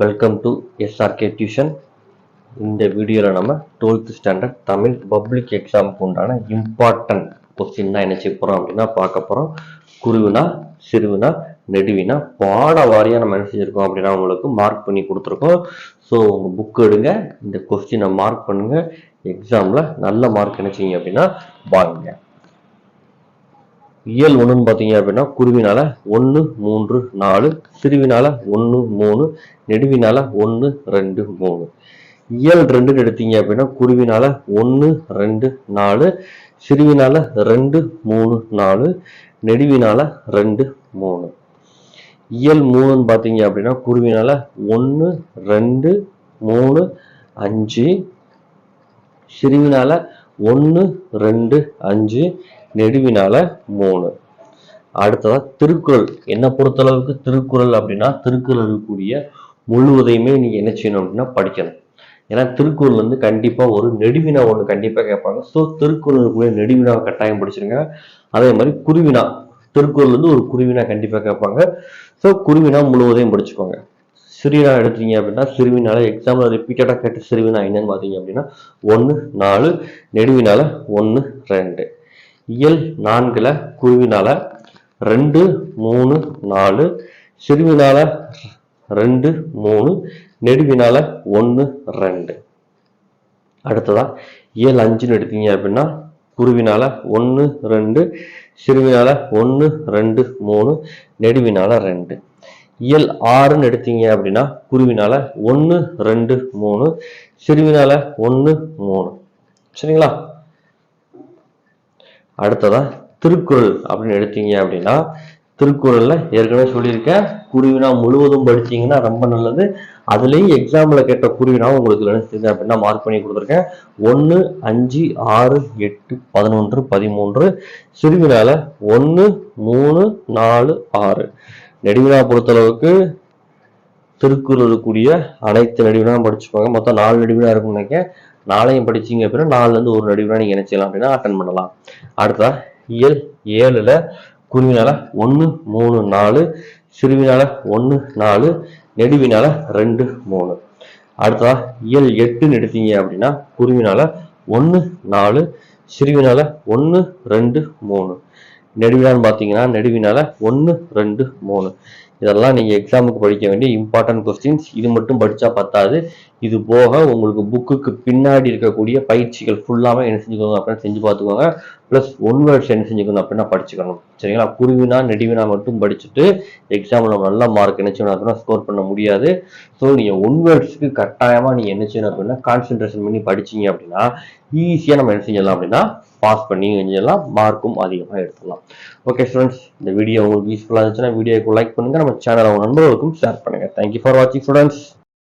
Welcome to SRK tuition. இந்த வீடியோவில் நம்ம 12th ஸ்டாண்டர்ட் தமிழ் பப்ளிக் எக்ஸாமுக்கு உண்டான இம்பார்ட்டன்ட் கொஸ்டின் தான் என்ன செய்ய போகிறோம் அப்படின்னா பார்க்க போகிறோம். குருவினா, சிறுவினா, நெடுவினா பாட வாரியாக நம்ம என்ன செஞ்சுருக்கோம் அப்படின்னா உங்களுக்கு மார்க் பண்ணி கொடுத்துருக்கோம். ஸோ உங்கள் புக் எடுங்க, இந்த கொஸ்டினை மார்க் பண்ணுங்கள். எக்ஸாமில் நல்ல மார்க் என்ன செய்யுங்க அப்படின்னா வாங்குங்க. இயல் 1ன்னு பார்த்தீங்க அப்படின்னா குருவினால 1 3 4, சிறுவினால 1 3, நெடுவினால 1 2 3. இயல் 2 எடுத்தீங்க அப்படின்னா குருவினால 1 2 4, சிறுவினால 2 3 4, நெடுவினால 2 3. இயல் 3ன்னு பார்த்தீங்க அப்படின்னா குருவினால 1 2 3 5, சிறுவினால 1 2 5, நெடுவினால 3. அடுத்ததா திருக்குறள். என்ன பொறுத்தளவுக்கு திருக்குறள் அப்படின்னா திருக்குறள் இருக்கக்கூடிய முழுவதையுமே நீங்க என்ன செய்யணும் அப்படின்னா படிக்கணும். ஏன்னா திருக்குறள் வந்து கண்டிப்பா ஒரு நெடுவினா ஒன்று கண்டிப்பா கேட்பாங்க. ஸோ திருக்குறள் இருக்கக்கூடிய நெடுவினாவை கட்டாயம் படிச்சிருங்க. அதே மாதிரி குருவினா, திருக்குறள் வந்து ஒரு குருவினா கண்டிப்பா கேட்பாங்க. ஸோ குருவினா முழுவதையும் படிச்சுக்கோங்க. சிறுவினா எடுத்தீங்க அப்படின்னா சிறுவினால எக்ஸாம்ல ரிப்பீட்டடா கேட்ட சிறுவினா என்னன்னு பார்த்தீங்க அப்படின்னா 1 4, நெடுவினால 1 2. இயல் 4ல குருவினால 2 3 4, சிறுவினால 2 3, நெடுவினால 1 2. அடுத்ததா இயல் 5ன்னு எடுத்தீங்க அப்படின்னா குருவினால 1 2, சிறுவினால 1 2 3, நெடுவினால 2. இயல் 6ன்னு எடுத்தீங்க அப்படின்னா குருவினால 1 2 3, சிறுவினால 1 3. சரிங்களா? அடுத்ததா திருக்குறள் அப்படின்னு எடுத்தீங்க அப்படின்னா திருக்குறள்ல ஏற்கனவே சொல்லியிருக்கேன், குருவினா முழுவதும் படிச்சீங்கன்னா ரொம்ப நல்லது. அதுலேயும் எக்ஸாம்ல கேட்ட குருவினா உங்களுக்கு நினைச்சது அப்படின்னா மார்க் பண்ணி கொடுத்துருக்கேன். 1 5 6 8 11 13, சிறுவினால 1 3 4 6. நெடுவினா பொறுத்தளவுக்கு திருக்குறள் இருக்கக்கூடிய அனைத்து நெடுவினாவும் படிச்சுக்கோங்க. மொத்தம் 4 நெடுவினா இருக்கும்னு நினைக்கிறேன். 4ஐயும் படிச்சீங்க அப்படின்னா 4லேருந்து ஒரு நெடுவினா நீங்க என்ன செய்யலாம் அப்படின்னா அட்டன் பண்ணலாம். அடுத்ததா இயல் 7ல குருவினால 1 3 4, சிறுவினால 1 4, நெடுவினால 2 3. அடுத்ததா இயல் 8ன்னு எடுத்தீங்க அப்படின்னா குருவினால 1 4, சிறுவினால 1 2 3. நெடுவினான்னு பார்த்தீங்கன்னா நெடுவினால 1 2 3. இதெல்லாம் நீங்கள் எக்ஸாமுக்கு படிக்க வேண்டிய இம்பார்ட்டன்ட் கொஸ்டின்ஸ். இது மட்டும் படித்தா பத்தாது. இது போக உங்களுக்கு புக்குக்கு பின்னாடி இருக்கக்கூடிய பயிற்சிகள் ஃபுல்லாக என்ன செஞ்சுக்கோங்க அப்படின்னா செஞ்சு பார்த்துக்கோங்க. ப்ளஸ் ஒன் வேர்ட்ஸ் என்ன செஞ்சுக்கணும் அப்படின்னா படிச்சுக்கணும். சரிங்களா? குருவினா நெடுவினா மட்டும் படிச்சுட்டு எக்ஸாமில் நம்ம நல்ல மார்க் என்ன செய்யணும் அப்படின்னா ஸ்கோர் பண்ண முடியாது. ஸோ நீங்கள் ஒன் வேர்ட்ஸ்க்கு கட்டாயமாக நீங்கள் என்ன செய்யணும் அப்படின்னா கான்சென்ட்ரேஷன் பண்ணி படிச்சீங்க அப்படின்னா ஈஸியாக நம்ம என்ன செஞ்சலாம் அப்படின்னா பாஸ் பண்ணி செஞ்சலாம், மார்க்கும் அதிகமாக எடுத்துடலாம். ஓகே ஸ்டூடெண்ட்ஸ், இந்த வீடியோ உங்களுக்கு யூஸ்ஃபுல்லாக இருந்துச்சுன்னா வீடியோக்கு லைக் பண்ணுங்க, நம்ம சேனலை உங்கள் நண்பர்களுக்கும் ஷேர் பண்ணுங்க. தேங்க்யூ ஃபார் வாட்சிங் ஸ்டூடெண்ட்ஸ்.